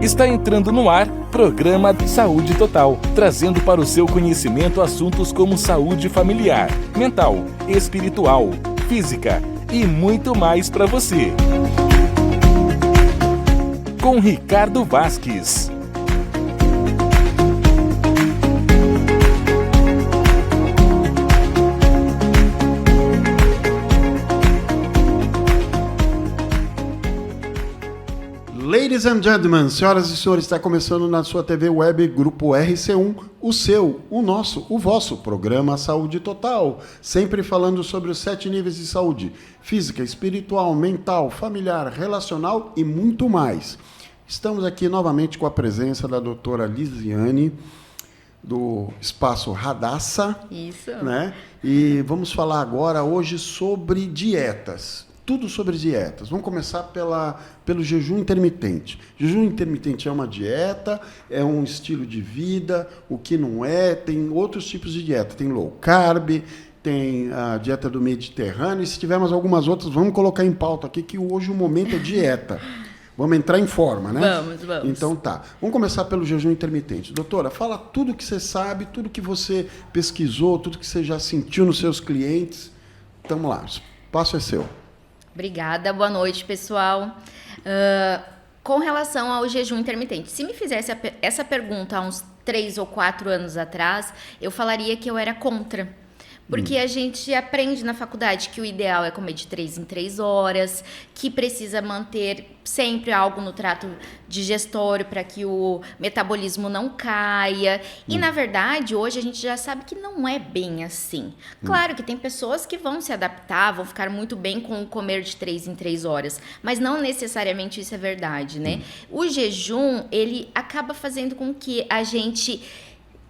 Está entrando no ar, programa Saúde Total, trazendo para o seu conhecimento assuntos como saúde familiar, mental, espiritual, física e muito mais para você. Com Ricardo Vasques. Ladies and gentlemen, senhoras e senhores, está começando na sua TV web Grupo RC1, o seu, o nosso, o vosso programa Saúde Total, sempre falando sobre os 7 níveis de saúde, física, espiritual, mental, familiar, relacional e muito mais. Estamos aqui novamente com a presença da doutora Lisiane, do Espaço Radassa. Isso. Né? E vamos falar agora, hoje, sobre dietas. Tudo sobre dietas. Vamos começar pelo jejum intermitente. Jejum intermitente é uma dieta, é um estilo de vida, o que não é, tem outros tipos de dieta. Tem low carb, tem a dieta do Mediterrâneo, e se tivermos algumas outras, vamos colocar em pauta aqui, que hoje o momento é dieta. Vamos entrar em forma, né? Vamos. Então tá. Vamos começar pelo jejum intermitente. Doutora, fala tudo que você sabe, tudo que você pesquisou, tudo que você já sentiu nos seus clientes. Vamos lá, o espaço é seu. Obrigada, boa noite, pessoal. Com relação ao jejum intermitente, se me fizesse essa pergunta há uns 3 ou 4 anos atrás, eu falaria que eu era contra. Porque a gente aprende na faculdade que o ideal é comer de 3 em 3 horas, que precisa manter sempre algo no trato digestório para que o metabolismo não caia. E, na verdade, hoje a gente já sabe que não é bem assim. Claro que tem pessoas que vão se adaptar, vão ficar muito bem com o comer de 3 em 3 horas, mas não necessariamente isso é verdade, né? O jejum, ele acaba fazendo com que a gente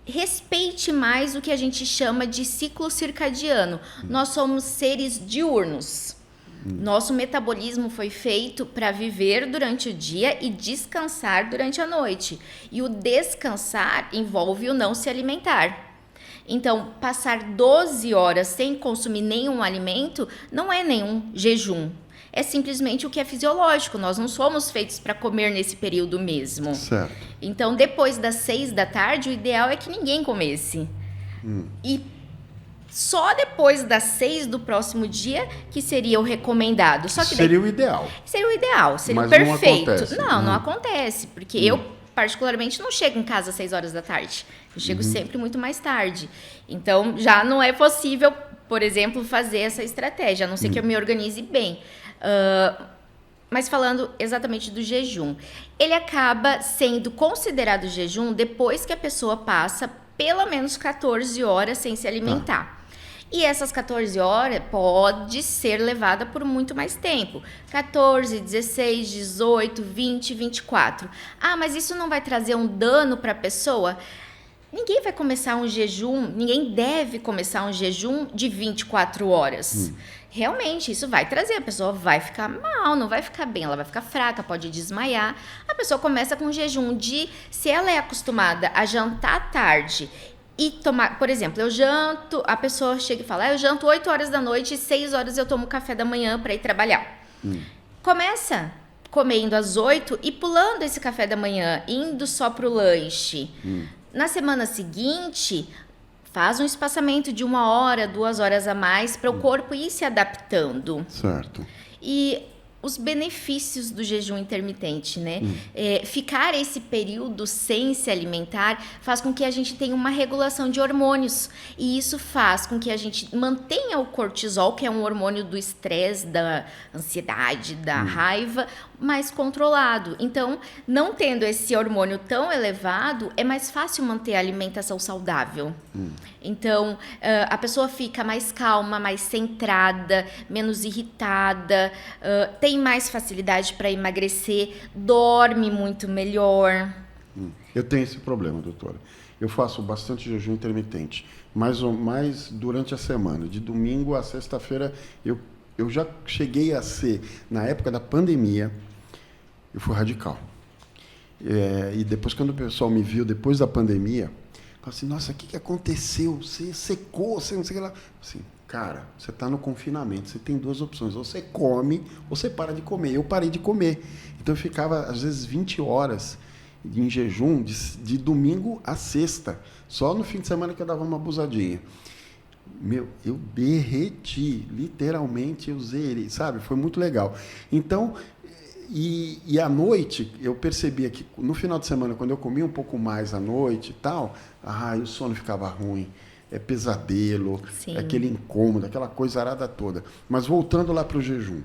respeite mais o que a gente chama de ciclo circadiano. Nós somos seres diurnos. Nosso metabolismo foi feito para viver durante o dia e descansar durante a noite. E o descansar envolve o não se alimentar. Então, passar 12 horas sem consumir nenhum alimento não é nenhum jejum. É simplesmente o que é fisiológico. Nós não somos feitos para comer nesse período mesmo. Certo. Então, depois das 6 da tarde, o ideal é que ninguém comesse. E só depois das 6 do próximo dia que seria o recomendado. Só que seria o ideal. Seria o ideal, seria mas o perfeito. Não acontece. Não acontece, porque eu, particularmente, não chego em casa às 6 horas da tarde. Eu chego sempre muito mais tarde. Então, já não é possível, por exemplo, fazer essa estratégia, a não ser que eu me organize bem. Mas falando exatamente do jejum, ele acaba sendo considerado jejum depois que a pessoa passa pelo menos 14 horas sem se alimentar. E essas 14 horas pode ser levada por muito mais tempo. 14, 16, 18, 20, 24. Ah, mas isso não vai trazer um dano para a pessoa? Ninguém vai começar um jejum, ninguém deve começar um jejum de 24 horas. Realmente, isso vai trazer, a pessoa vai ficar mal, não vai ficar bem, ela vai ficar fraca, pode desmaiar. A pessoa começa com um jejum de, se ela é acostumada a jantar à tarde e tomar, por exemplo, eu janto, a pessoa chega e fala, eu janto 8 horas da noite e 6 horas eu tomo café da manhã para ir trabalhar. Começa comendo às 8 e pulando esse café da manhã, indo só pro lanche. Na semana seguinte, faz um espaçamento de 1 hora, 2 horas a mais para o corpo ir se adaptando. Certo. E os benefícios do jejum intermitente, né? Ficar esse período sem se alimentar faz com que a gente tenha uma regulação de hormônios. E isso faz com que a gente mantenha o cortisol, que é um hormônio do estresse, da ansiedade, da raiva, mais controlado. Então, não tendo esse hormônio tão elevado, é mais fácil manter a alimentação saudável. Então, a pessoa fica mais calma, mais centrada, menos irritada, tem mais facilidade para emagrecer, dorme muito melhor. Eu tenho esse problema, doutora. Eu faço bastante jejum intermitente, mais durante a semana. De domingo a sexta-feira, eu já cheguei a ser, na época da pandemia, eu fui radical. E depois, quando o pessoal me viu, depois da pandemia, falou assim, nossa, o que aconteceu? Você secou, você não sei o que lá. Assim, cara, você está no confinamento, você tem 2 opções, ou você come, ou você para de comer. Eu parei de comer. Então, eu ficava, às vezes, 20 horas em jejum de domingo a sexta. Só no fim de semana que eu dava uma abusadinha. Meu, eu derreti, literalmente eu zerei, sabe? Foi muito legal. Então, e à noite, eu percebia que no final de semana, quando eu comia um pouco mais à noite e tal, o sono ficava ruim. É pesadelo, Sim. É aquele incômodo, aquela coisa arada toda. Mas voltando lá para o jejum,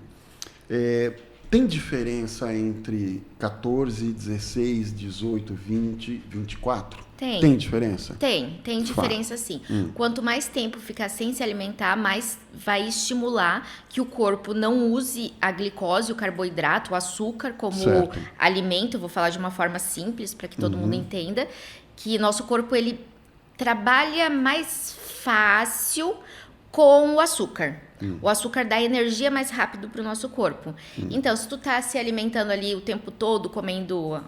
tem diferença entre 14, 16, 18, 20, 24? Tem. Tem diferença? Tem diferença sim. Quanto mais tempo ficar sem se alimentar, mais vai estimular que o corpo não use a glicose, o carboidrato, o açúcar como certo. alimento. Vou falar de uma forma simples para que todo mundo entenda que nosso corpo ele trabalha mais fácil com o açúcar. O açúcar dá energia mais rápido para o nosso corpo. Então, se tu tá se alimentando ali o tempo todo, comendo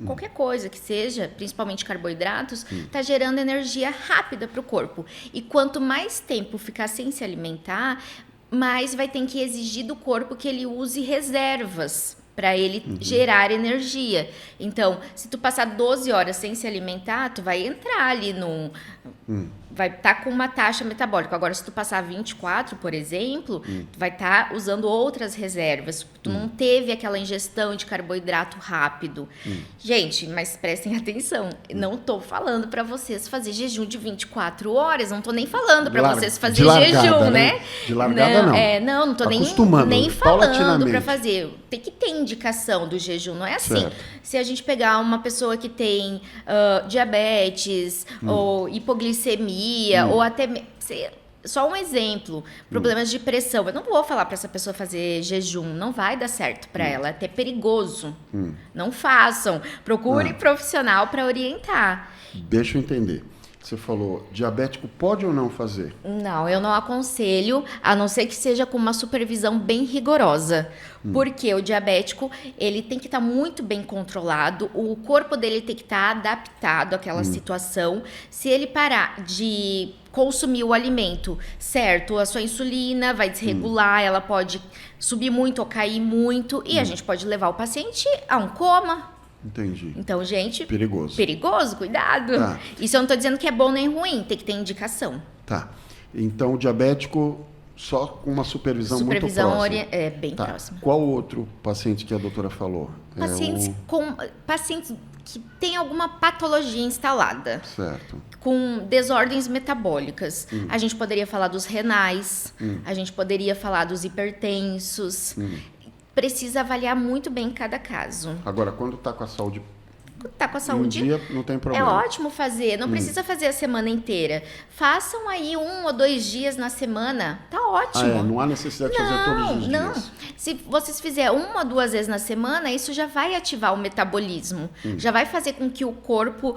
qualquer coisa que seja, principalmente carboidratos, tá gerando energia rápida para o corpo. E quanto mais tempo ficar sem se alimentar, mais vai ter que exigir do corpo que ele use reservas para ele gerar energia. Então, se tu passar 12 horas sem se alimentar, tu vai entrar ali vai estar com uma taxa metabólica. Agora, se tu passar 24, por exemplo, tu vai estar usando outras reservas. Tu não teve aquela ingestão de carboidrato rápido. Gente, mas prestem atenção. Não tô falando para vocês fazer jejum de 24 horas. Não tô nem falando para vocês fazer jejum, né? De largada, não. Não tô nem falando para fazer. Tem que ter indicação do jejum, não é assim. Certo. Se a gente pegar uma pessoa que tem diabetes ou hipoglicemia, ou até... Só um exemplo, problemas de pressão. Eu não vou falar para essa pessoa fazer jejum, não vai dar certo para ela, é até perigoso. Não façam, procure profissional para orientar. Deixa eu entender. Você falou, diabético pode ou não fazer? Não, eu não aconselho, a não ser que seja com uma supervisão bem rigorosa. Porque o diabético, ele tem que estar muito bem controlado, o corpo dele tem que estar adaptado àquela situação. Se ele parar de consumir o alimento, certo, a sua insulina vai desregular, ela pode subir muito ou cair muito, e a gente pode levar o paciente a um coma. Entendi. Então, gente... Perigoso, cuidado. Tá. Isso eu não estou dizendo que é bom nem ruim, tem que ter indicação. Tá. Então, o diabético só com uma supervisão muito próxima. Bem próxima. Qual outro paciente que a doutora falou? Pacientes que têm alguma patologia instalada. Certo. Com desordens metabólicas. A gente poderia falar dos renais, a gente poderia falar dos hipertensos. Precisa avaliar muito bem cada caso. Agora, quando está com a saúde... Um dia não tem problema. É ótimo fazer, não precisa fazer a semana inteira. Façam aí 1 ou 2 dias na semana, tá ótimo. Não há necessidade de fazer todos os dias. Se vocês fizerem 1 ou 2 vezes na semana, isso já vai ativar o metabolismo. Já vai fazer com que o corpo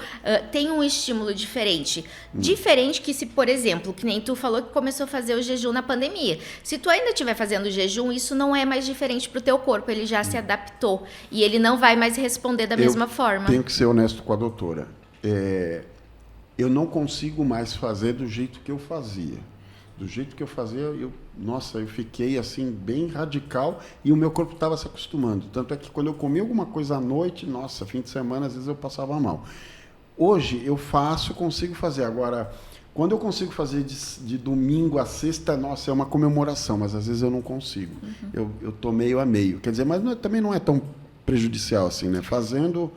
tenha um estímulo diferente. Diferente que se, por exemplo, que nem tu falou que começou a fazer o jejum na pandemia. Se tu ainda estiver fazendo jejum, isso não é mais diferente pro teu corpo. Ele já se adaptou. E ele não vai mais responder da mesma forma. Tenho que ser honesto com a doutora. Eu não consigo mais fazer do jeito que eu fazia. Do jeito que eu fazia, eu fiquei assim bem radical e o meu corpo estava se acostumando. Tanto é que quando eu comia alguma coisa à noite, fim de semana, às vezes eu passava mal. Hoje eu consigo fazer. Agora, quando eu consigo fazer de domingo a sexta, é uma comemoração, mas às vezes eu não consigo. Eu tô meio a meio. Quer dizer, mas também não é tão prejudicial assim, né? Fazendo...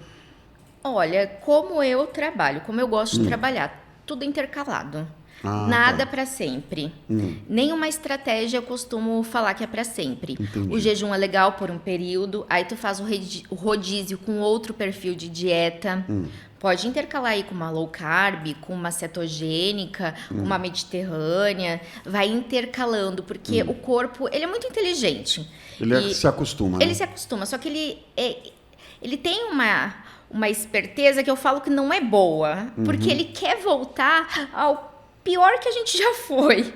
Olha, como eu trabalho, como eu gosto de trabalhar, tudo intercalado. Nada para sempre. Nenhuma estratégia eu costumo falar que é para sempre. Entendi. O jejum é legal por um período, aí tu faz o rodízio com outro perfil de dieta. Pode intercalar aí com uma low carb, com uma cetogênica, uma mediterrânea. Vai intercalando, porque o corpo, ele é muito inteligente. Ele se acostuma. Ele se acostuma, só que ele tem uma esperteza que eu falo que não é boa, porque ele quer voltar ao pior que a gente já foi.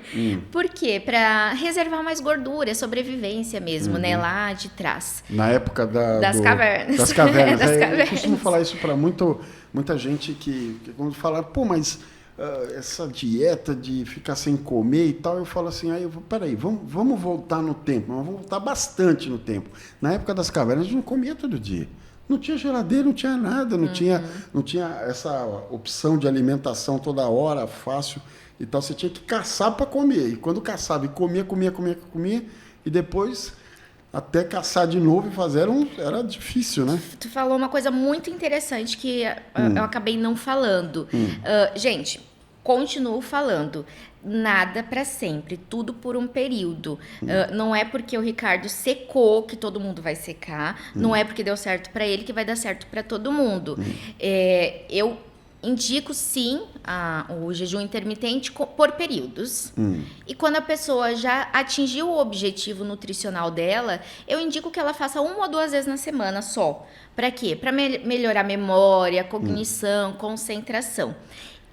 Por quê? Para reservar mais gordura, sobrevivência mesmo, né? Lá de trás. Na época das cavernas. Das cavernas. Das cavernas. Eu costumo falar isso para muita gente que quando fala, mas essa dieta de ficar sem comer e tal, eu falo assim, peraí, vamos voltar no tempo, mas vamos voltar bastante no tempo. Na época das cavernas, a gente não comia todo dia. Não tinha geladeira, não tinha nada, não tinha essa opção de alimentação toda hora, fácil e tal. Você tinha que caçar para comer. E quando caçava e comia, e depois até caçar de novo e fazer era difícil, né? Tu falou uma coisa muito interessante que eu acabei não falando. Gente, continuo falando. Nada para sempre, tudo por um período. Não é porque o Ricardo secou que todo mundo vai secar, não é porque deu certo para ele que vai dar certo para todo mundo. Eu indico sim o jejum intermitente por períodos. E quando a pessoa já atingiu o objetivo nutricional dela, eu indico que ela faça 1 ou 2 vezes na semana só. Para quê? Para melhorar a memória, cognição, concentração.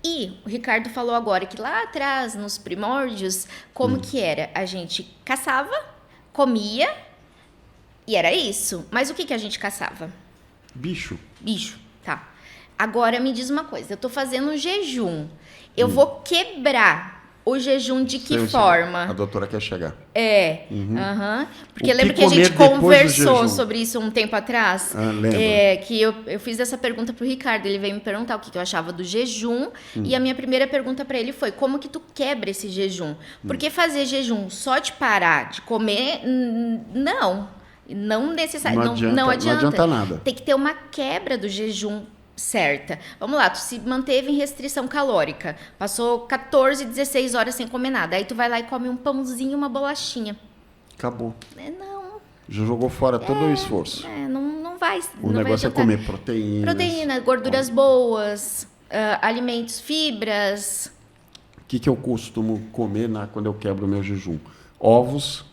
E o Ricardo falou agora que lá atrás, nos primórdios, como que era? A gente caçava, comia e era isso. Mas o que a gente caçava? Bicho, tá. Agora me diz uma coisa, eu tô fazendo um jejum. Eu vou quebrar o jejum de que forma? A doutora quer chegar. Porque lembra que a gente conversou sobre isso um tempo atrás? Lembro. Que eu fiz essa pergunta pro Ricardo, ele veio me perguntar o que eu achava do jejum, e a minha primeira pergunta para ele foi, como que tu quebra esse jejum? Porque fazer jejum só de parar de comer, não necessariamente, não adianta. Não adianta nada. Tem que ter uma quebra do jejum certa. Vamos lá, tu se manteve em restrição calórica, passou 14, 16 horas sem comer nada, aí tu vai lá e come um pãozinho, uma bolachinha. Acabou. Não. Já jogou fora todo o esforço. Não vai. O negócio é comer proteínas. Proteína, gorduras boas, alimentos, fibras. O que eu costumo comer quando eu quebro o meu jejum? Ovos,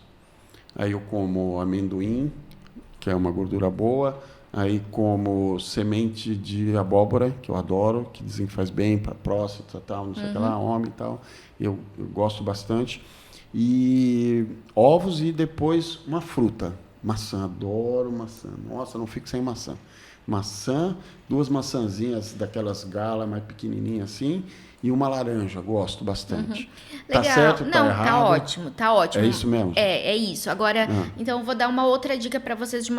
aí eu como amendoim, que é uma gordura boa, aí como semente de abóbora, que eu adoro, que dizem que faz bem para próstata, tal, não sei o que lá, homem e tal. Eu gosto bastante. E ovos e depois uma fruta. Maçã, adoro maçã. Nossa, não fico sem maçã. Maçã, 2 maçãzinhas daquelas galas mais pequenininhas assim, e uma laranja, gosto bastante. Legal. Tá certo, tá não, errado? tá ótimo. É isso mesmo? É isso. Agora, então eu vou dar uma outra dica para vocês de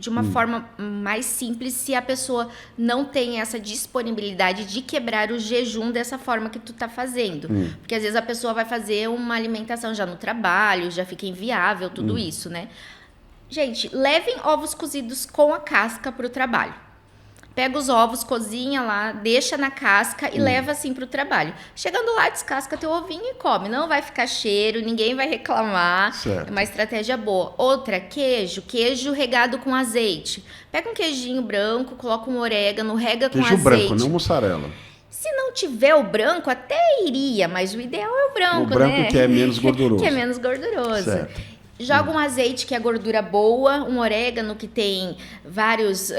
uma forma mais simples, se a pessoa não tem essa disponibilidade de quebrar o jejum dessa forma que tu tá fazendo. Porque às vezes a pessoa vai fazer uma alimentação já no trabalho, já fica inviável, tudo isso, né? Gente, levem ovos cozidos com a casca pro trabalho. Pega os ovos, cozinha lá, deixa na casca e leva assim pro trabalho. Chegando lá, descasca teu ovinho e come. Não vai ficar cheiro, ninguém vai reclamar. Certo. É uma estratégia boa. Outra, queijo regado com azeite. Pega um queijinho branco, coloca um orégano, rega com azeite. Queijo branco, não mussarela. Se não tiver o branco, até iria, mas o ideal é o branco, né? O branco que é menos gorduroso. Que é menos gorduroso. Certo. Joga um azeite que é gordura boa, um orégano que tem vários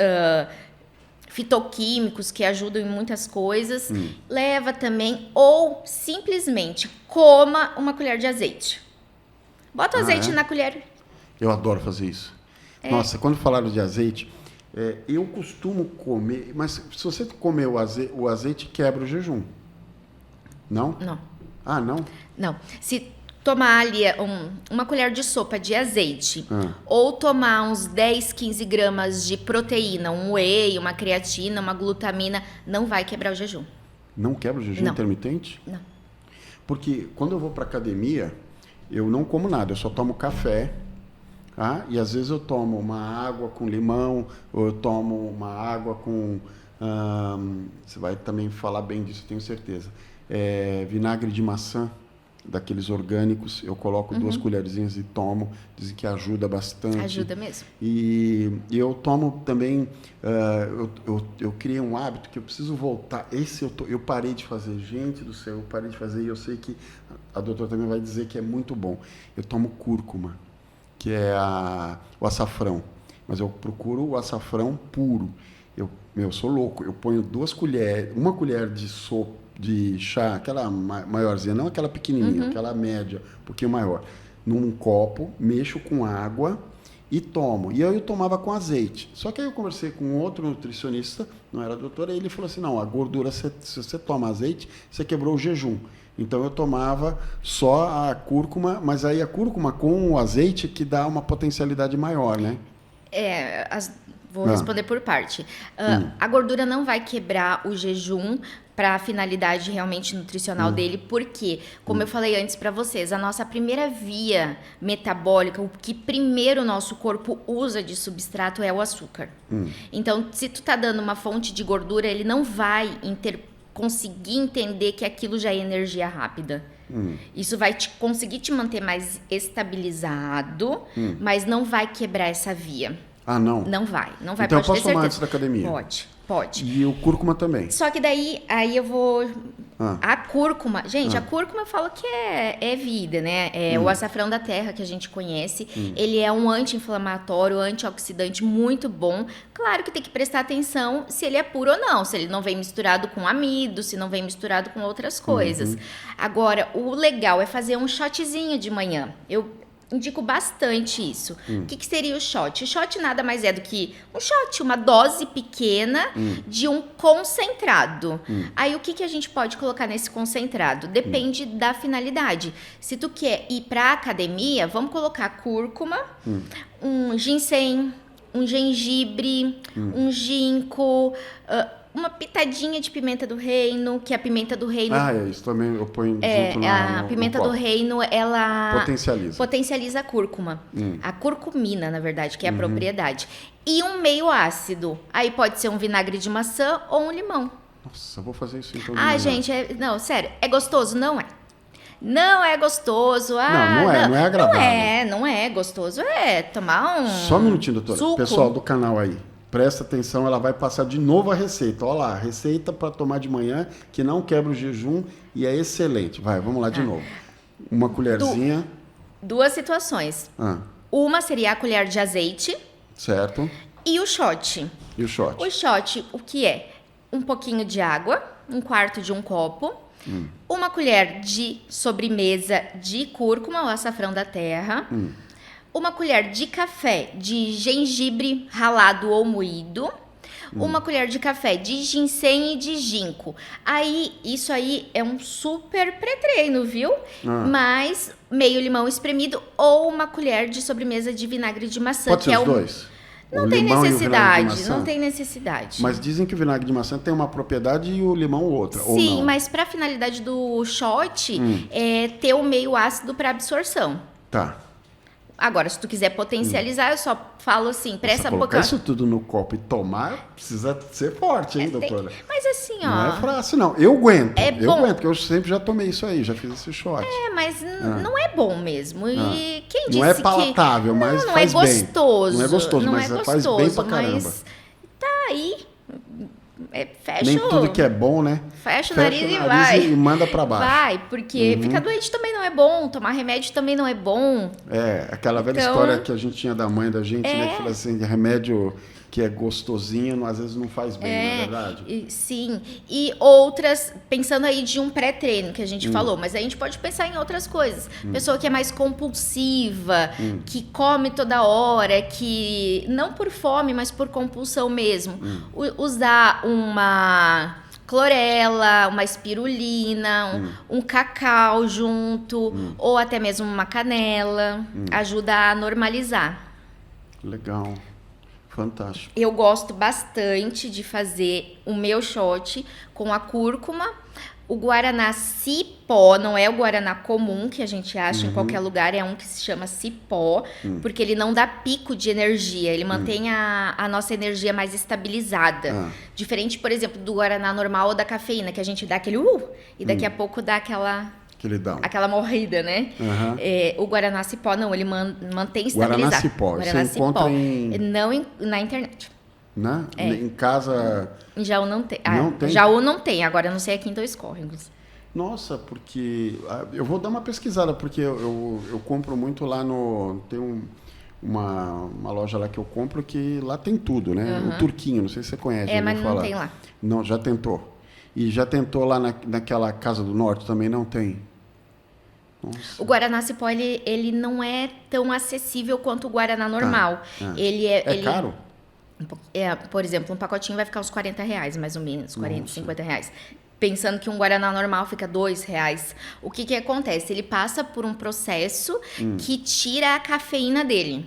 fitoquímicos que ajudam em muitas coisas. Leva também, ou simplesmente coma uma colher de azeite. Bota o azeite na colher. Eu adoro fazer isso. Nossa, quando falaram de azeite, eu costumo comer, mas se você comer o azeite quebra o jejum. Não? Não. Ah, não? Não. Se tomar ali uma colher de sopa de azeite, ou tomar uns 10, 15 gramas de proteína, um whey, uma creatina, uma glutamina, não vai quebrar o jejum. Não quebra o jejum intermitente? Não. Porque quando eu vou para academia, eu não como nada, eu só tomo café, tá? E às vezes eu tomo uma água com limão, ou eu tomo uma água com... você vai também falar bem disso, tenho certeza. Vinagre de maçã, daqueles orgânicos, eu coloco 2 colherzinhas e tomo, dizem que ajuda bastante. Ajuda mesmo. E eu tomo também, eu criei um hábito que eu preciso voltar, eu parei de fazer, gente do céu, eu parei de fazer e eu sei que a doutora também vai dizer que é muito bom. Eu tomo cúrcuma, que é o açafrão, mas eu procuro o açafrão puro. Eu sou louco, eu ponho 2 colheres, 1 colher de sopa, de chá, aquela maiorzinha, não aquela pequenininha, aquela média, um pouquinho maior, num copo, mexo com água e tomo. E eu tomava com azeite. Só que aí eu conversei com outro nutricionista, não era doutor, e ele falou assim, não, a gordura, se você toma azeite, você quebrou o jejum. Então eu tomava só a cúrcuma, mas aí a cúrcuma com o azeite que dá uma potencialidade maior, né? Vou responder por parte. A gordura não vai quebrar o jejum para a finalidade realmente nutricional dele, porque, como eu falei antes para vocês, a nossa primeira via metabólica, o que primeiro o nosso corpo usa de substrato é o açúcar. Então, se tu tá dando uma fonte de gordura, ele não vai conseguir entender que aquilo já é energia rápida. Isso vai conseguir te manter mais estabilizado, mas não vai quebrar essa via. Ah, não? Não vai. Então eu posso tomar antes da academia? Pode. E o cúrcuma também? Só que daí, aí eu vou... A cúrcuma... Gente, a cúrcuma eu falo que é vida, né? É o açafrão da terra que a gente conhece. Ele é um anti-inflamatório, antioxidante muito bom. Claro que tem que prestar atenção se ele é puro ou não. Se ele não vem misturado com amido, se não vem misturado com outras coisas. Agora, o legal é fazer um shotzinho de manhã. Eu indico bastante isso. O que seria o shot? O shot nada mais é do que um shot, uma dose pequena de um concentrado. Aí o que a gente pode colocar nesse concentrado? Depende da finalidade. Se tu quer ir pra academia, vamos colocar cúrcuma, um ginseng, um gengibre, um ginkgo, uma pitadinha de pimenta do reino, que a pimenta do reino... isso também eu ponho junto a pimenta do reino, ela... Potencializa a cúrcuma. A curcumina, na verdade, que é a propriedade. E um meio ácido. Aí pode ser um vinagre de maçã ou um limão. Nossa, eu vou fazer isso então. Gente, não, sério. É gostoso? Não é. Não é gostoso. Não é agradável. Não é gostoso. É tomar um... Só um minutinho, doutora. Suco. Pessoal do canal aí. Presta atenção, ela vai passar de novo a receita. Olha lá, receita para tomar de manhã, que não quebra o jejum e é excelente. Vai, vamos lá de novo. Uma colherzinha. Duas situações. Uma seria a colher de azeite. Certo. E o shot. O shot, o que é? Um pouquinho de água, 1/4 de um copo. Uma colher de sobremesa de cúrcuma, o açafrão da terra. Uma colher de café de gengibre ralado ou moído. Uma colher de café de ginseng e de ginkgo. Isso aí é um super pré-treino, viu? Mais meio limão espremido ou uma colher de sobremesa de vinagre de maçã. Pode ser os dois? Não tem necessidade. Mas dizem que o vinagre de maçã tem uma propriedade e o limão outra. Sim, ou não? Mas para a finalidade do shot, é ter o meio ácido para absorção. Tá. Agora, se tu quiser potencializar, eu só falo assim, presta colocar isso tudo no copo e tomar, precisa ser forte, hein, doutora? Mas assim, ó... Não é fácil, não. Eu aguento. Eu aguento, porque eu sempre já tomei isso aí, já fiz esse shot. Mas não é bom mesmo. E quem disse não é palatável, que... mas não faz é gostoso. Bem. Não é gostoso, mas faz bem pra caramba. Mas tá aí... Fecha Nem tudo que é bom, né? Fecha o nariz e vai. E manda pra baixo. Vai, porque ficar doente também não é bom, tomar remédio também não é bom. Aquela velha história que a gente tinha da mãe da gente, né? Que fala assim, remédio que é gostosinho, às vezes não faz bem, não é verdade? Sim. E outras, pensando aí de um pré-treino que a gente falou, mas a gente pode pensar em outras coisas. Pessoa que é mais compulsiva, que come toda hora, que não por fome, mas por compulsão mesmo. Usar uma clorela, uma espirulina, um cacau junto, ou até mesmo uma canela, ajuda a normalizar. Legal. Fantástico. Eu gosto bastante de fazer o meu shot com a cúrcuma, o guaraná cipó, não é o guaraná comum que a gente acha em qualquer lugar, é um que se chama cipó, porque ele não dá pico de energia, ele mantém a nossa energia mais estabilizada. Diferente, por exemplo, do guaraná normal ou da cafeína, que a gente dá aquele e daqui a pouco dá aquela morrida, né? O Guaraná Cipó, não, ele mantém estabilizado. Guaraná Cipó, você encontra na internet. Né? Em casa... Em Jaú não tem. Não tem? Jaú não tem, agora eu não sei aqui em Dois Córregos. Nossa, porque... eu vou dar uma pesquisada, porque eu compro muito lá no... Tem uma loja lá que eu compro que lá tem tudo, né? O Turquinho, não sei se você conhece. Mas não tem lá. Não, já tentou. E já tentou lá naquela Casa do Norte também, não tem? Nossa. O Guaraná Cipó, ele não é tão acessível quanto o Guaraná normal. Ele É caro? Por exemplo, um pacotinho vai ficar uns R$40, mais ou menos, 40, R$50. Pensando que um Guaraná normal fica R$2. O que acontece? Ele passa por um processo que tira a cafeína dele.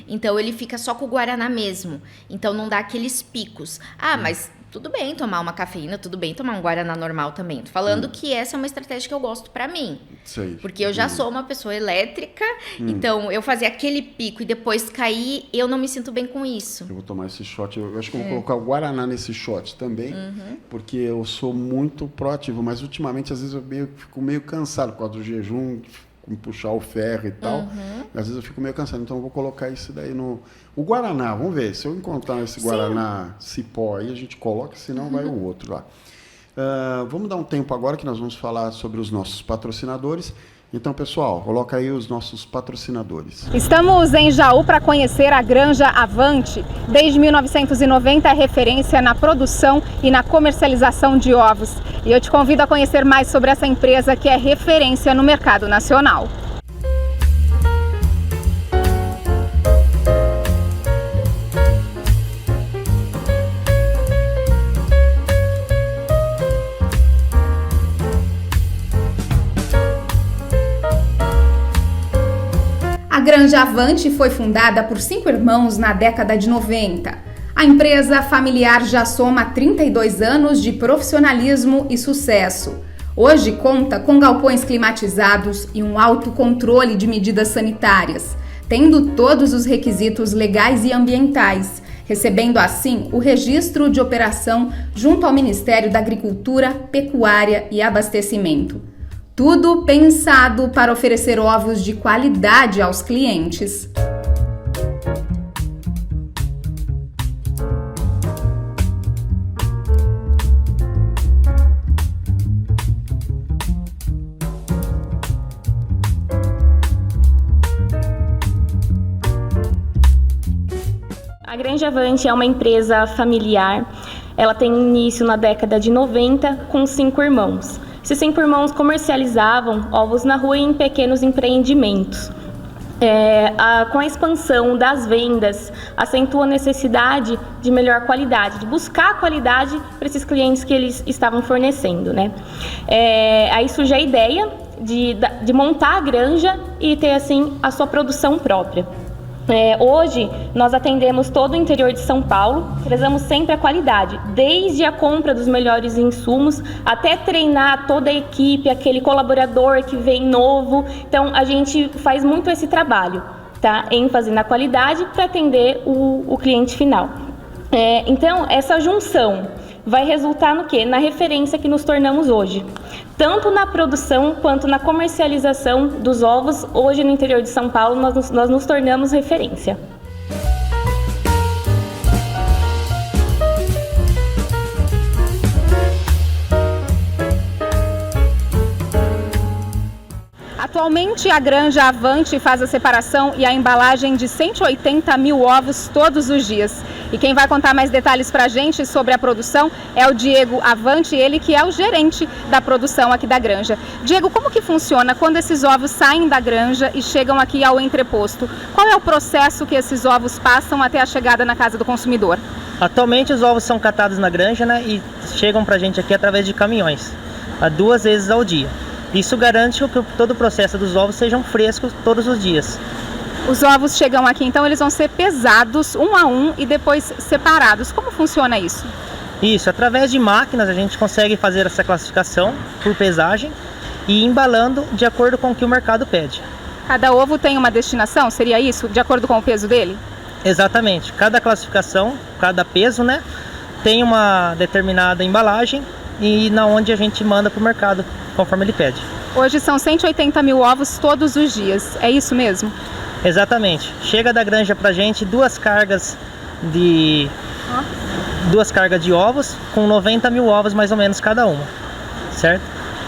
Então, ele fica só com o Guaraná mesmo. Então, não dá aqueles picos. Mas tudo bem tomar uma cafeína, tudo bem tomar um Guaraná normal também. Tô falando que essa é uma estratégia que eu gosto pra mim. Sei. Porque eu já sou uma pessoa elétrica, então eu fazer aquele pico e depois cair, eu não me sinto bem com isso. Eu vou tomar esse shot. Eu acho que eu vou colocar o Guaraná nesse shot também, porque eu sou muito proativo, mas ultimamente às vezes eu fico meio cansado por causa do jejum, puxar o ferro e tal. Às vezes eu fico meio cansado, então eu vou colocar isso daí no... O Guaraná, vamos ver, se eu encontrar esse Guaraná Cipó aí, a gente coloca, senão vai o outro lá. Vamos dar um tempo agora que nós vamos falar sobre os nossos patrocinadores. Então, pessoal, coloca aí os nossos patrocinadores. Estamos em Jaú para conhecer a Granja Avante. Desde 1990 é referência na produção e na comercialização de ovos. E eu te convido a conhecer mais sobre essa empresa que é referência no mercado nacional. A Granja Avante foi fundada por 5 irmãos na década de 90. A empresa familiar já soma 32 anos de profissionalismo e sucesso. Hoje conta com galpões climatizados e um alto controle de medidas sanitárias, tendo todos os requisitos legais e ambientais, recebendo assim o registro de operação junto ao Ministério da Agricultura, Pecuária e Abastecimento. Tudo pensado para oferecer ovos de qualidade aos clientes. A Granja Avante é uma empresa familiar. Ela tem início na década de 90 com 5 irmãos. Esses 5 irmãos comercializavam ovos na rua e em pequenos empreendimentos. Com a expansão das vendas, acentua a necessidade de melhor qualidade, de buscar qualidade para esses clientes que eles estavam fornecendo, né? Aí surge a ideia de montar a granja e ter, assim, a sua produção própria. Hoje, nós atendemos todo o interior de São Paulo, prezamos sempre a qualidade, desde a compra dos melhores insumos, até treinar toda a equipe, aquele colaborador que vem novo. Então, a gente faz muito esse trabalho, tá? ênfase na qualidade para atender o cliente final. Então, essa junção vai resultar no quê? Na referência que nos tornamos hoje. Tanto na produção quanto na comercialização dos ovos, hoje no interior de São Paulo, nós nos tornamos referência. Atualmente, a Granja Avante faz a separação e a embalagem de 180 mil ovos todos os dias. E quem vai contar mais detalhes para a gente sobre a produção é o Diego Avante, ele que é o gerente da produção aqui da granja. Diego, como que funciona quando esses ovos saem da granja e chegam aqui ao entreposto? Qual é o processo que esses ovos passam até a chegada na casa do consumidor? Atualmente os ovos são catados na granja, né, e chegam para a gente aqui através de caminhões, 2 vezes ao dia. Isso garante que todo o processo dos ovos sejam frescos todos os dias. Os ovos chegam aqui, então eles vão ser pesados um a um e depois separados. Como funciona isso? Isso, através de máquinas a gente consegue fazer essa classificação por pesagem e ir embalando de acordo com o que o mercado pede. Cada ovo tem uma destinação, seria isso? De acordo com o peso dele? Exatamente, cada classificação, cada peso, né, tem uma determinada embalagem e na onde a gente manda para o mercado, conforme ele pede. Hoje são 180 mil ovos todos os dias, é isso mesmo? Exatamente. Chega da granja pra gente 2 cargas de ovos, com 90 mil ovos mais ou menos cada uma, certo?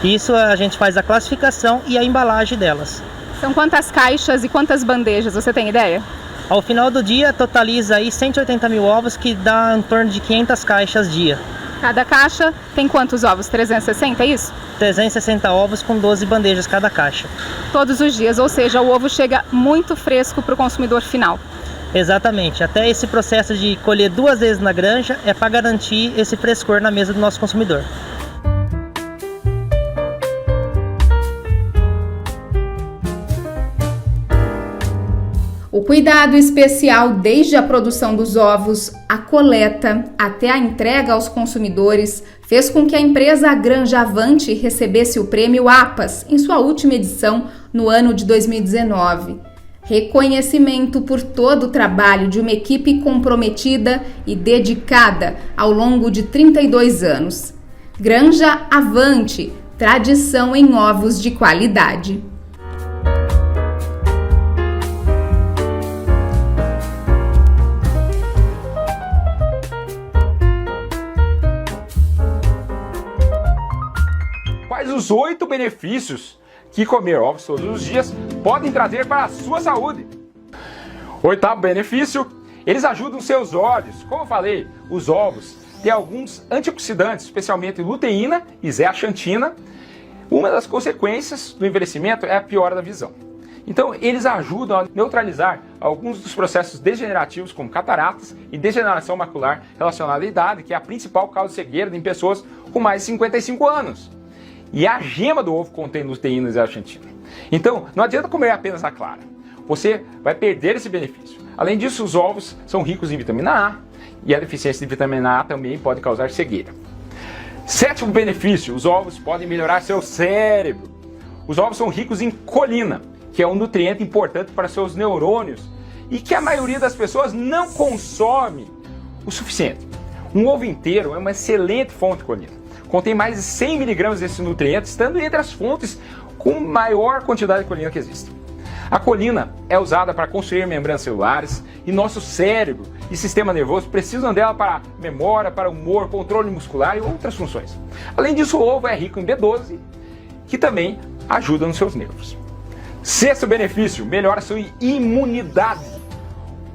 Isso a gente faz a classificação e a embalagem delas. São quantas caixas e quantas bandejas, você tem ideia? Ao final do dia totaliza aí 180 mil ovos, que dá em torno de 500 caixas dia. Cada caixa tem quantos ovos? 360, é isso? 360 ovos com 12 bandejas cada caixa. Todos os dias, ou seja, o ovo chega muito fresco para o consumidor final. Exatamente, até esse processo de colher 2 vezes na granja é para garantir esse frescor na mesa do nosso consumidor. O cuidado especial desde a produção dos ovos, a coleta até a entrega aos consumidores fez com que a empresa Granja Avante recebesse o prêmio APAS em sua última edição no ano de 2019. Reconhecimento por todo o trabalho de uma equipe comprometida e dedicada ao longo de 32 anos. Granja Avante, tradição em ovos de qualidade. Quais os 8 benefícios que comer ovos todos os dias podem trazer para a sua saúde? 8º benefício, eles ajudam seus olhos. Como eu falei, os ovos têm alguns antioxidantes, especialmente luteína e zeaxantina. Uma das consequências do envelhecimento é a piora da visão. Então, eles ajudam a neutralizar alguns dos processos degenerativos, como cataratas e degeneração macular relacionada à idade, que é a principal causa de cegueira em pessoas com mais de 55 anos. E a gema do ovo contém luteína e zeaxantina. Então, não adianta comer apenas a clara. Você vai perder esse benefício. Além disso, os ovos são ricos em vitamina A e a deficiência de vitamina A também pode causar cegueira. 7º benefício, os ovos podem melhorar seu cérebro. Os ovos são ricos em colina, que é um nutriente importante para seus neurônios e que a maioria das pessoas não consome o suficiente. Um ovo inteiro é uma excelente fonte de colina. Contém mais de 100 mg desses nutrientes, estando entre as fontes com maior quantidade de colina que existe. A colina é usada para construir membranas celulares e nosso cérebro e sistema nervoso precisam dela para memória, para humor, controle muscular e outras funções. Além disso, o ovo é rico em B12, que também ajuda nos seus nervos. 6º benefício, melhora sua imunidade.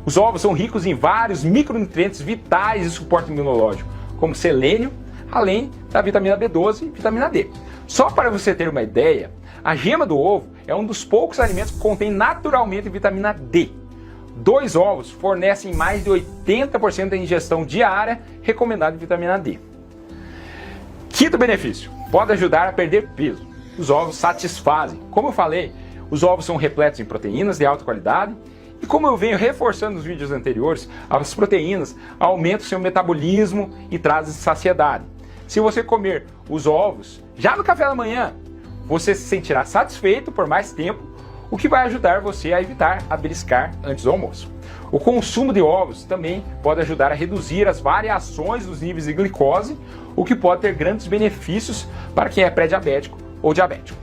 Os ovos são ricos em vários micronutrientes vitais de suporte imunológico, como selênio, além da vitamina B12 e vitamina D. Só para você ter uma ideia, a gema do ovo é um dos poucos alimentos que contém naturalmente vitamina D. 2 ovos fornecem mais de 80% da ingestão diária recomendada de vitamina D. 5º benefício, pode ajudar a perder peso. Os ovos satisfazem. Como eu falei, os ovos são repletos em proteínas de alta qualidade e como eu venho reforçando nos vídeos anteriores, as proteínas aumentam seu metabolismo e trazem saciedade. Se você comer os ovos já no café da manhã, você se sentirá satisfeito por mais tempo, o que vai ajudar você a evitar a beliscar antes do almoço. O consumo de ovos também pode ajudar a reduzir as variações dos níveis de glicose, o que pode ter grandes benefícios para quem é pré-diabético ou diabético.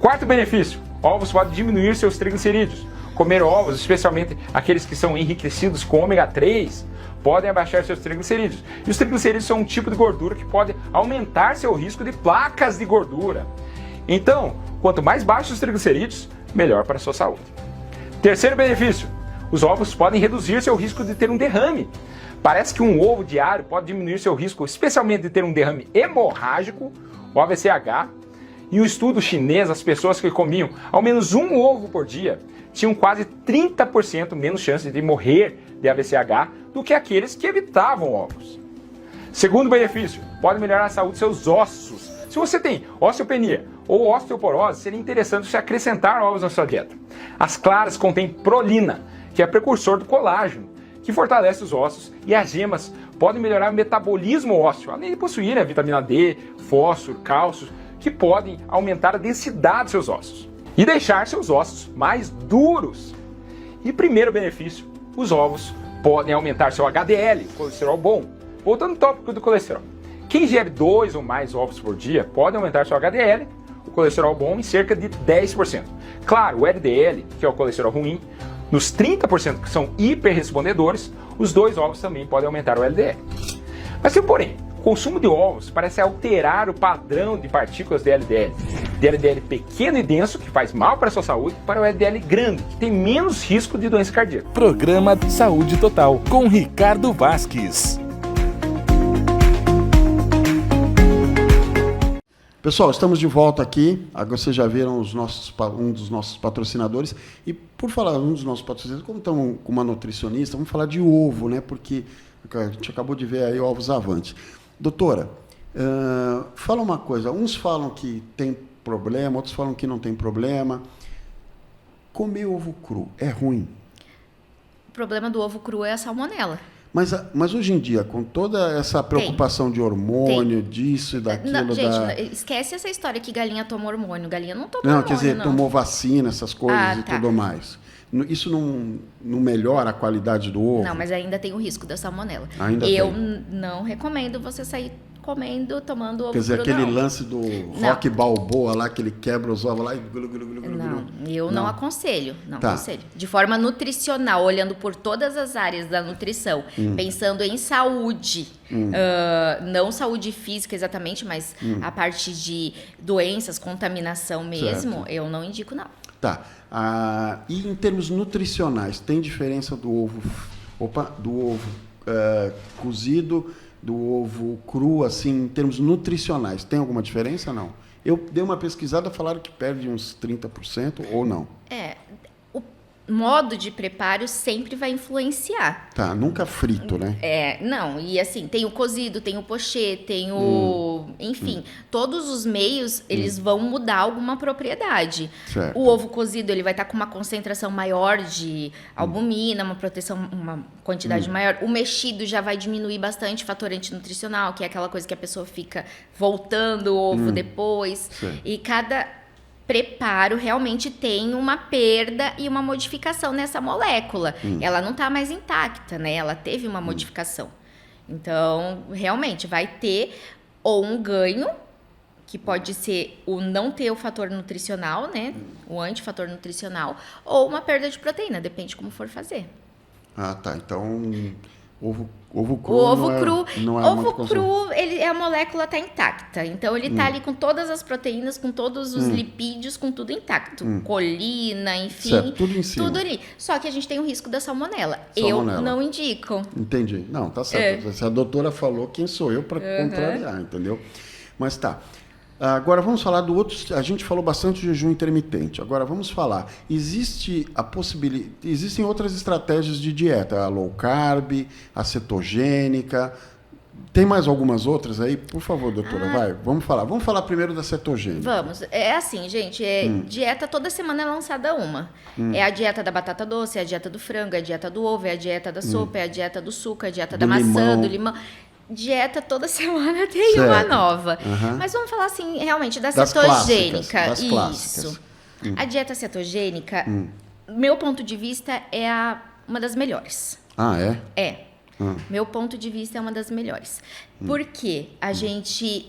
4º benefício, ovos podem diminuir seus triglicerídeos. Comer ovos, especialmente aqueles que são enriquecidos com ômega 3, podem abaixar seus triglicerídeos. E os triglicerídeos são um tipo de gordura que pode aumentar seu risco de placas de gordura. Então, quanto mais baixos os triglicerídeos, melhor para a sua saúde. 3º benefício, os ovos podem reduzir seu risco de ter um derrame. Parece que um ovo diário pode diminuir seu risco, especialmente de ter um derrame hemorrágico, o AVCH. Em um estudo chinês, as pessoas que comiam ao menos um ovo por dia tinham quase 30% menos chance de morrer de AVCH do que aqueles que evitavam ovos. 2º benefício, pode melhorar a saúde dos seus ossos. Se você tem osteopenia ou osteoporose, seria interessante você acrescentar ovos na sua dieta. As claras contêm prolina, que é precursor do colágeno, que fortalece os ossos, e as gemas podem melhorar o metabolismo ósseo, além de possuir a vitamina D, fósforo, cálcio, que podem aumentar a densidade dos seus ossos e deixar seus ossos mais duros. E 1º benefício, os ovos podem aumentar seu HDL, colesterol bom. Voltando ao tópico do colesterol. Quem ingere 2 ou mais ovos por dia pode aumentar seu HDL, o colesterol bom, em cerca de 10%. Claro, o LDL, que é o colesterol ruim, nos 30% que são hiperrespondedores, os 2 ovos também podem aumentar o LDL. Mas tem um porém. O consumo de ovos parece alterar o padrão de partículas de LDL. De LDL pequeno e denso, que faz mal para a sua saúde, para o LDL grande, que tem menos risco de doença cardíaca. Programa Saúde Total, com Ricardo Vasques. Pessoal, estamos de volta aqui. Agora vocês já viram um dos nossos patrocinadores. E por falar um dos nossos patrocinadores, como estamos com uma nutricionista, vamos falar de ovo, né? Porque a gente acabou de ver aí ovos Avante. Doutora, fala uma coisa. Uns falam que tem problema, outros falam que não tem problema. Comer ovo cru é ruim? O problema do ovo cru é a salmonela. Mas hoje em dia, com toda essa preocupação de hormônio, disso e daquilo... Não, gente, esquece essa história que galinha toma hormônio. Galinha não toma hormônio, não. Quer dizer, tomou vacina, essas coisas tudo mais. Isso não melhora a qualidade do ovo? Não, mas ainda tem o risco da salmonela. Eu não recomendo você sair comendo, tomando ovo cru. Quer dizer, cru, aquele não. lance do Rock Balboa lá, que ele quebra os ovos lá e... Não aconselho. Não aconselho. De forma nutricional, olhando por todas as áreas da nutrição, pensando em saúde, não saúde física exatamente, mas a parte de doenças, contaminação mesmo, certo. Eu não indico, não. Tá. E em termos nutricionais, tem diferença do ovo cozido, do ovo cru, assim, em termos nutricionais? Tem alguma diferença ou não? Eu dei uma pesquisada, falaram que perde uns 30% ou não? O modo de preparo sempre vai influenciar. Tá, nunca frito, né? Não, e assim, tem o cozido, tem o pochê, tem o... Enfim, todos os meios, eles vão mudar alguma propriedade. Certo. O ovo cozido, ele vai estar com uma concentração maior de albumina, uma quantidade maior. O mexido já vai diminuir bastante o fator antinutricional, que é aquela coisa que a pessoa fica voltando o ovo depois. Certo. E cada preparo realmente tem uma perda e uma modificação nessa molécula. Ela não está mais intacta, né? Ela teve uma modificação. Então, realmente, vai ter ou um ganho, que pode ser o não ter o fator nutricional, né? O antifator nutricional, ou uma perda de proteína, depende como for fazer. Ah, tá. Então, ovo cru. O ovo cru, não é ovo cru, a molécula está intacta. Então, ele está ali com todas as proteínas, com todos os lipídios, com tudo intacto. Colina, enfim. Certo, tudo em cima. Tudo ali. Só que a gente tem o risco da salmonela. Eu não indico. Entendi. Não, tá certo. Se a doutora falou, quem sou eu para contrariar, entendeu? Mas tá. Agora vamos falar do outro. A gente falou bastante de jejum intermitente. Agora vamos falar. Existem outras estratégias de dieta, a low carb, a cetogênica. Tem mais algumas outras aí? Por favor, doutora, vai. Vamos falar. Vamos falar primeiro da cetogênica. Vamos. É assim, gente. Dieta toda semana é lançada uma. É a dieta da batata doce, é a dieta do frango, é a dieta do ovo, é a dieta da sopa, é a dieta do suco, é a dieta da maçã, do limão. Dieta toda semana tem uma nova. Mas vamos falar assim, realmente, da cetogênica. Das clássicas. A dieta cetogênica, meu ponto de vista, é uma das melhores. Ah, é? É. Meu ponto de vista é uma das melhores. Porque a gente,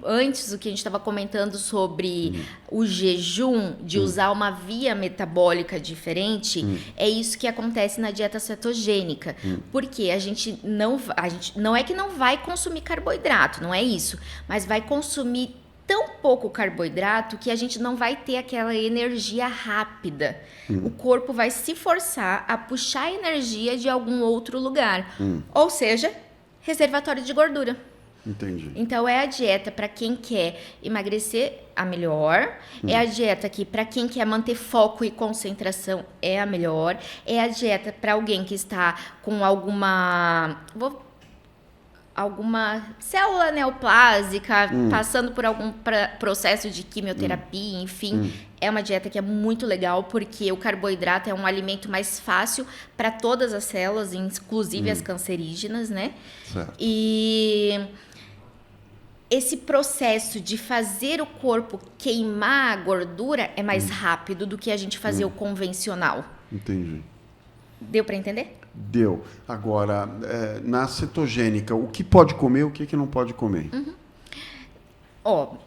antes do que a gente estava comentando sobre o jejum, de usar uma via metabólica diferente, é isso que acontece na dieta cetogênica. Porque a gente não é que não vai consumir carboidrato, não é isso, mas vai consumir tão pouco carboidrato que a gente não vai ter aquela energia rápida. O corpo vai se forçar a puxar energia de algum outro lugar. Ou seja, reservatório de gordura. Entendi. Então, é a dieta para quem quer emagrecer, a melhor. É a dieta que, para quem quer manter foco e concentração, é a melhor. É a dieta para alguém que está com alguma célula neoplásica, passando por algum processo de quimioterapia, enfim. É uma dieta que é muito legal, porque o carboidrato é um alimento mais fácil para todas as células, inclusive as cancerígenas, né? Certo. E esse processo de fazer o corpo queimar a gordura é mais rápido do que a gente fazer o convencional. Entendi. Deu para entender? Deu. Agora, na cetogênica, o que pode comer, o que não pode comer?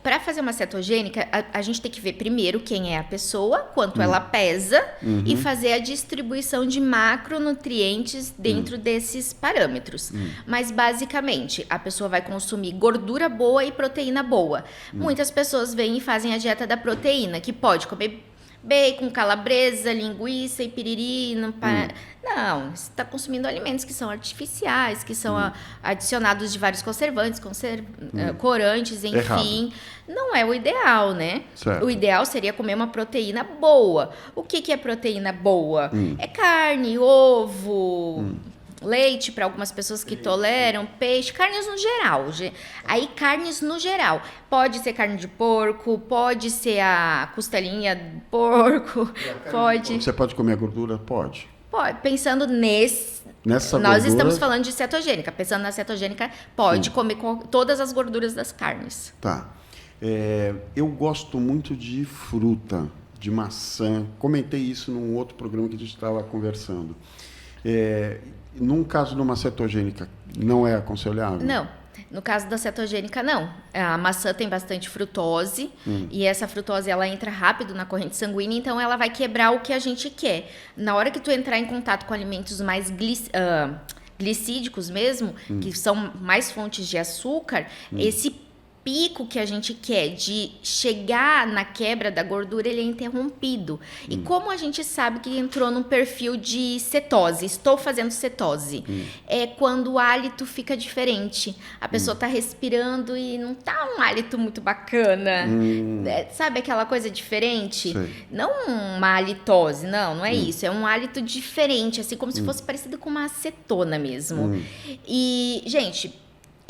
Para fazer uma cetogênica, a gente tem que ver primeiro quem é a pessoa, quanto ela pesa, e fazer a distribuição de macronutrientes dentro desses parâmetros. Mas, basicamente, a pessoa vai consumir gordura boa e proteína boa. Muitas pessoas vêm e fazem a dieta da proteína, que pode comer bacon, calabresa, linguiça e piriri. Não, não, você está consumindo alimentos que são artificiais, que são adicionados de vários conservantes, corantes, enfim. Errado. Não é o ideal, né? Certo. O ideal seria comer uma proteína boa. O que é proteína boa? É carne, ovo... leite para algumas pessoas que toleram, peixe, carnes no geral. Aí, carnes no geral. Pode ser carne de porco, pode ser a costelinha de porco, pode... Você pode comer a gordura? Pode. Pode. Pensando nessa Nós estamos falando de cetogênica. Pensando na cetogênica, pode comer todas as gorduras das carnes. Tá. Eu gosto muito de fruta, de maçã. Comentei isso num outro programa que a gente estava conversando. Num caso de uma cetogênica, não é aconselhável? Não. No caso da cetogênica, não. A maçã tem bastante frutose e essa frutose ela entra rápido na corrente sanguínea, então ela vai quebrar o que a gente quer. Na hora que tu entrar em contato com alimentos mais glicídicos mesmo, que são mais fontes de açúcar, esse pico que a gente quer de chegar na quebra da gordura, ele é interrompido. E como a gente sabe que entrou num perfil de cetose, estou fazendo cetose, é quando o hálito fica diferente. A pessoa está respirando e não tá um hálito muito bacana. Sabe aquela coisa diferente? Sei. Não uma halitose, não é isso. É um hálito diferente, assim como se fosse parecido com uma acetona mesmo. E, gente...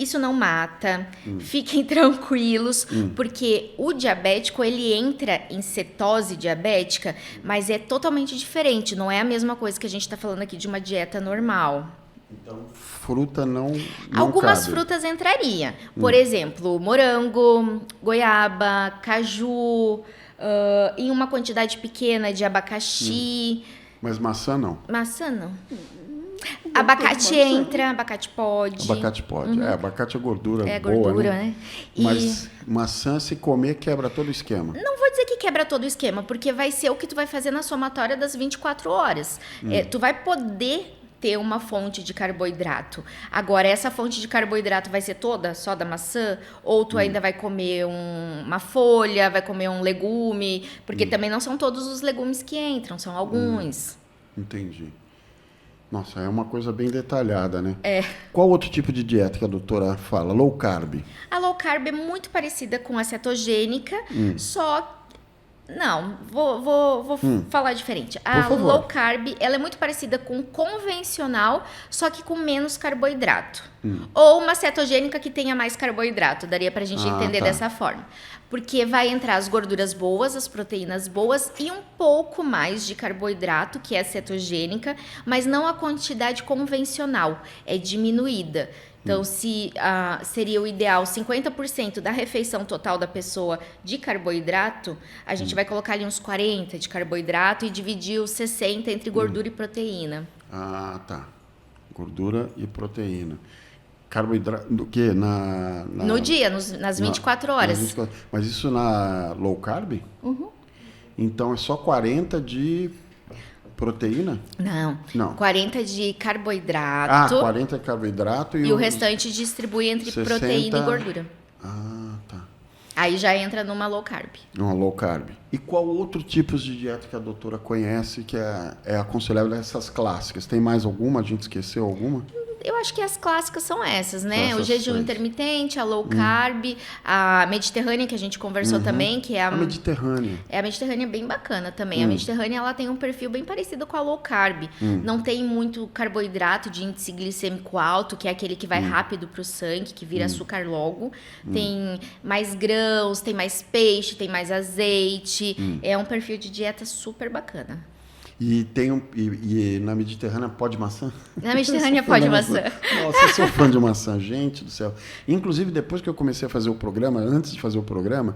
isso não mata, fiquem tranquilos, porque o diabético, ele entra em cetose diabética, mas é totalmente diferente, não é a mesma coisa que a gente está falando aqui de uma dieta normal. Então, fruta não Algumas cabe. frutas entraria, por exemplo, morango, goiaba, caju, em uma quantidade pequena de abacaxi. Mas maçã não. Maçã não. Abacate entra, abacate pode. Abacate pode. Abacate é gordura boa, gordura, né? né? Mas maçã, se comer, quebra todo o esquema. Não vou dizer que quebra todo o esquema, porque vai ser o que tu vai fazer na somatória das 24 horas. Tu vai poder ter uma fonte de carboidrato. Agora, essa fonte de carboidrato vai ser toda só da maçã? Ou tu ainda vai comer uma folha, vai comer um legume? Porque também não são todos os legumes que entram, são alguns. Entendi. Nossa, é uma coisa bem detalhada, né? Qual outro tipo de dieta que a doutora fala? Low carb? A low carb é muito parecida com a cetogênica, só... Não, vou falar diferente. A low carb, ela é muito parecida com convencional, só que com menos carboidrato. Ou uma cetogênica que tenha mais carboidrato, daria pra gente entender dessa forma. Porque vai entrar as gorduras boas, as proteínas boas e um pouco mais de carboidrato, que é a cetogênica, mas não a quantidade convencional, é diminuída. Então, se seria o ideal 50% da refeição total da pessoa de carboidrato, a gente vai colocar ali uns 40 de carboidrato e dividir os 60 entre gordura e proteína. Ah, tá. Gordura e proteína. Carboidrato do quê? No dia, nas 24 horas. 24. Mas isso na low carb? Então é só 40 de proteína? Não. 40 de carboidrato. 40 de carboidrato e o restante distribui entre 60... proteína e gordura. Ah, tá. Aí já entra numa low carb. Uma low carb. E qual outro tipo de dieta que a doutora conhece que é aconselhável dessas clássicas? Tem mais alguma? A gente esqueceu alguma? Eu acho que as clássicas são essas, né? Essas o jejum intermitente, a low carb, a mediterrânea, que a gente conversou também, que é a mediterrânea. A mediterrânea é bem bacana também. A mediterrânea, ela tem um perfil bem parecido com a low carb. Não tem muito carboidrato de índice glicêmico alto, que é aquele que vai rápido pro sangue, que vira açúcar logo. Tem mais grãos, tem mais peixe, tem mais azeite. É um perfil de dieta super bacana. E e na Mediterrânea pode maçã? Na Mediterrânea pode maçã. Nossa, eu sou fã de maçã, gente do céu. Inclusive, depois que eu comecei a fazer o programa, antes de fazer o programa,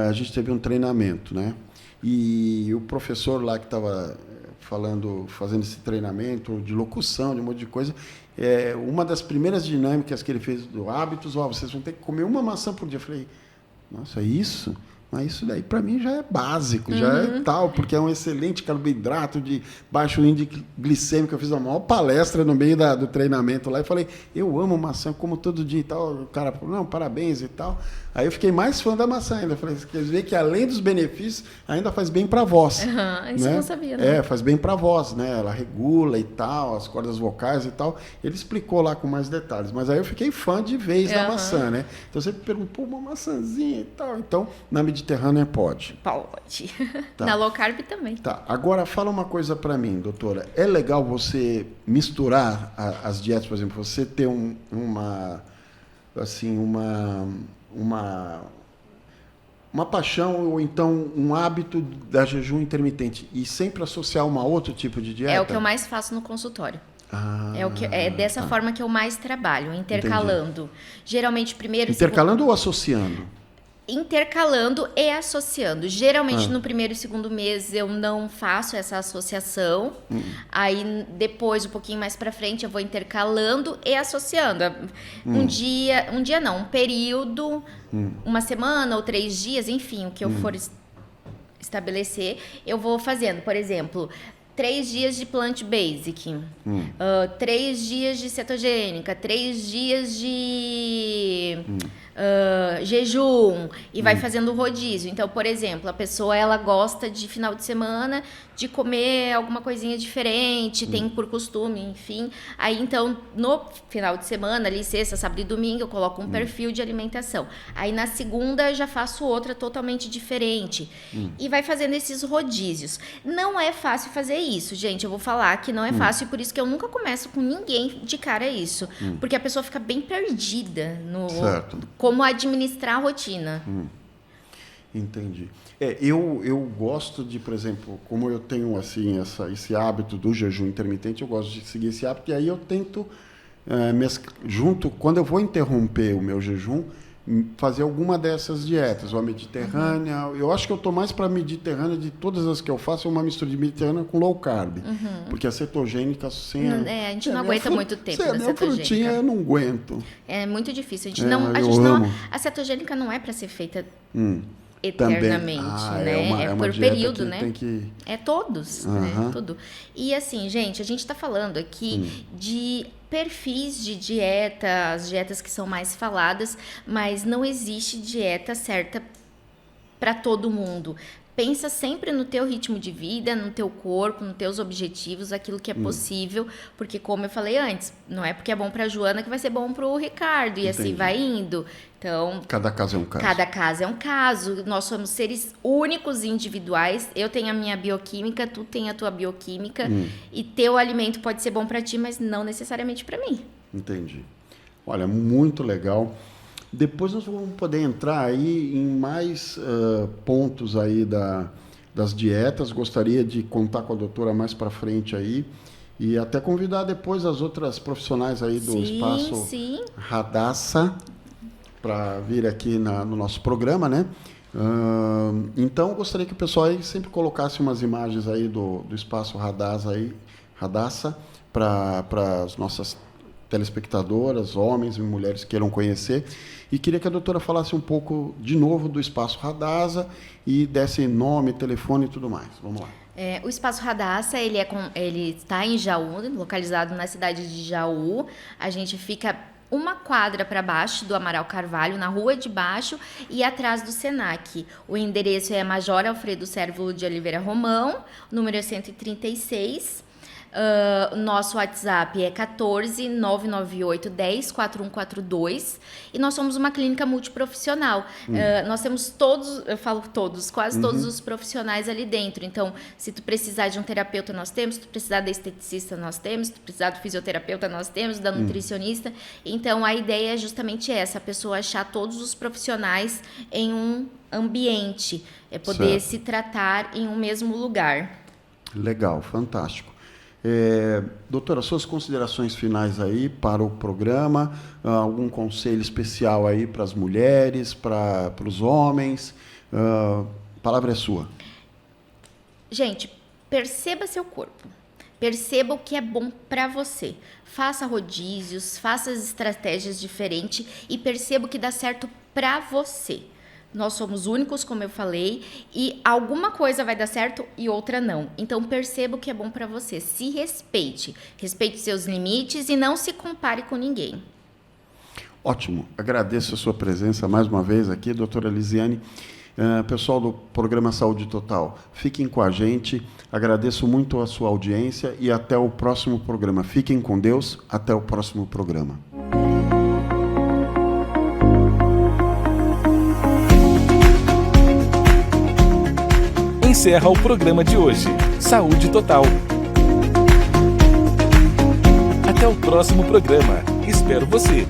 a gente teve um treinamento, né? E o professor lá que estava fazendo esse treinamento de locução, de um monte de coisa, uma das primeiras dinâmicas que ele fez do hábitos, vocês vão ter que comer uma maçã por dia. Eu falei, nossa, é isso? Mas isso daí para mim já é básico, já é tal, porque é um excelente carboidrato de baixo índice glicêmico. Eu fiz uma maior palestra no meio do treinamento lá e falei, eu amo maçã, como todo dia e tal. O cara falou, não, parabéns e tal. Aí eu fiquei mais fã da maçã ainda. Falei, quer dizer que além dos benefícios, ainda faz bem para a voz. Isso né? eu não sabia, né? Faz bem para a voz, né? Ela regula e tal, as cordas vocais e tal. Ele explicou lá com mais detalhes. Mas aí eu fiquei fã de vez da maçã, né? Então você pergunta, pô, uma maçãzinha e tal. Então, na Mediterrânea pode. Pode. Tá. Na low carb também. Tá. Agora, fala uma coisa para mim, doutora. É legal você misturar as dietas, por exemplo, você ter uma paixão ou então um hábito da jejum intermitente e sempre associar uma outro tipo de dieta? É o que eu mais faço no consultório. É dessa forma que eu mais trabalho, intercalando. Entendi. Geralmente, primeiro... Intercalando ou associando? Intercalando e associando. Geralmente, no primeiro e segundo mês, eu não faço essa associação. Aí, depois, um pouquinho mais pra frente, eu vou intercalando e associando. Um dia não, um período, uma semana ou 3 dias, enfim, o que eu for estabelecer, eu vou fazendo. Por exemplo, 3 dias de plant basic, 3 dias de cetogênica, 3 dias de jejum, e vai fazendo rodízio. Então, por exemplo, a pessoa ela gosta de final de semana de comer alguma coisinha diferente, tem por costume, enfim. Aí, então, no final de semana, ali, sexta, sábado e domingo, eu coloco um perfil de alimentação. Aí, na segunda, eu já faço outra totalmente diferente. E vai fazendo esses rodízios. Não é fácil fazer isso, gente. Eu vou falar que não é fácil, e por isso que eu nunca começo com ninguém de cara isso. Porque a pessoa fica bem perdida no como administrar a rotina. Entendi. Eu gosto de, por exemplo, como eu tenho assim esse hábito do jejum intermitente, eu gosto de seguir esse hábito, e aí eu tento, quando eu vou interromper o meu jejum, fazer alguma dessas dietas, ou a mediterrânea. Eu acho que eu estou mais para a mediterrânea, de todas as que eu faço, é uma mistura de mediterrânea com low carb. Porque a cetogênica, sem a gente não aguenta muito tempo da cetogênica. Frutinha eu não aguento. É muito difícil. A cetogênica não é para ser feita eternamente, né? É por período, né? É todos, né? Tudo. E assim, gente, a gente está falando aqui de perfis de dieta, as dietas que são mais faladas, mas não existe dieta certa para todo mundo. Pensa sempre no teu ritmo de vida, no teu corpo, nos teus objetivos, aquilo que é possível, porque como eu falei antes, não é porque é bom para a Joana que vai ser bom para o Ricardo, e assim vai indo. Então, cada caso é um caso. Cada caso é um caso. Nós somos seres únicos e individuais. Eu tenho a minha bioquímica, tu tem a tua bioquímica, e teu alimento pode ser bom para ti, mas não necessariamente para mim. Entendi. Olha, muito legal. Depois nós vamos poder entrar aí em mais pontos aí das dietas. Gostaria de contar com a doutora mais para frente aí e até convidar depois as outras profissionais aí do Espaço Radassa para vir aqui no nosso programa, né? Então, gostaria que o pessoal aí sempre colocasse umas imagens aí do Espaço Radassa para as nossas telespectadoras, homens e mulheres que queiram conhecer. E queria que a doutora falasse um pouco, de novo, do Espaço Radassa e desse nome, telefone e tudo mais. Vamos lá. O Espaço Radassa, ele está em Jaú, localizado na cidade de Jaú. A gente fica uma quadra para baixo do Amaral Carvalho, na rua de baixo e atrás do Senac. O endereço é Major Alfredo Cérvulo de Oliveira Romão, número 136. Nosso WhatsApp é 14 998 10 4142 e nós somos uma clínica multiprofissional. Nós temos quase todos os profissionais ali dentro. Então, se tu precisar de um terapeuta, nós temos. Se tu precisar da esteticista, nós temos. Se tu precisar do fisioterapeuta, nós temos. Da nutricionista. Então, a ideia é justamente essa, a pessoa achar todos os profissionais em um ambiente, poder se tratar em um mesmo lugar. Legal, fantástico. Doutora, suas considerações finais aí para o programa, algum conselho especial aí para as mulheres, para os homens, a palavra é sua. Gente, perceba seu corpo, perceba o que é bom para você, faça rodízios, faça as estratégias diferentes e perceba o que dá certo para você. Nós somos únicos, como eu falei, e alguma coisa vai dar certo e outra não. Então, perceba o que é bom para você. Se respeite. Respeite seus limites e não se compare com ninguém. Ótimo. Agradeço a sua presença mais uma vez aqui, doutora Lisiane. Pessoal do programa Saúde Total, fiquem com a gente. Agradeço muito a sua audiência e até o próximo programa. Fiquem com Deus. Até o próximo programa. Encerra o programa de hoje. Saúde Total. Até o próximo programa. Espero você.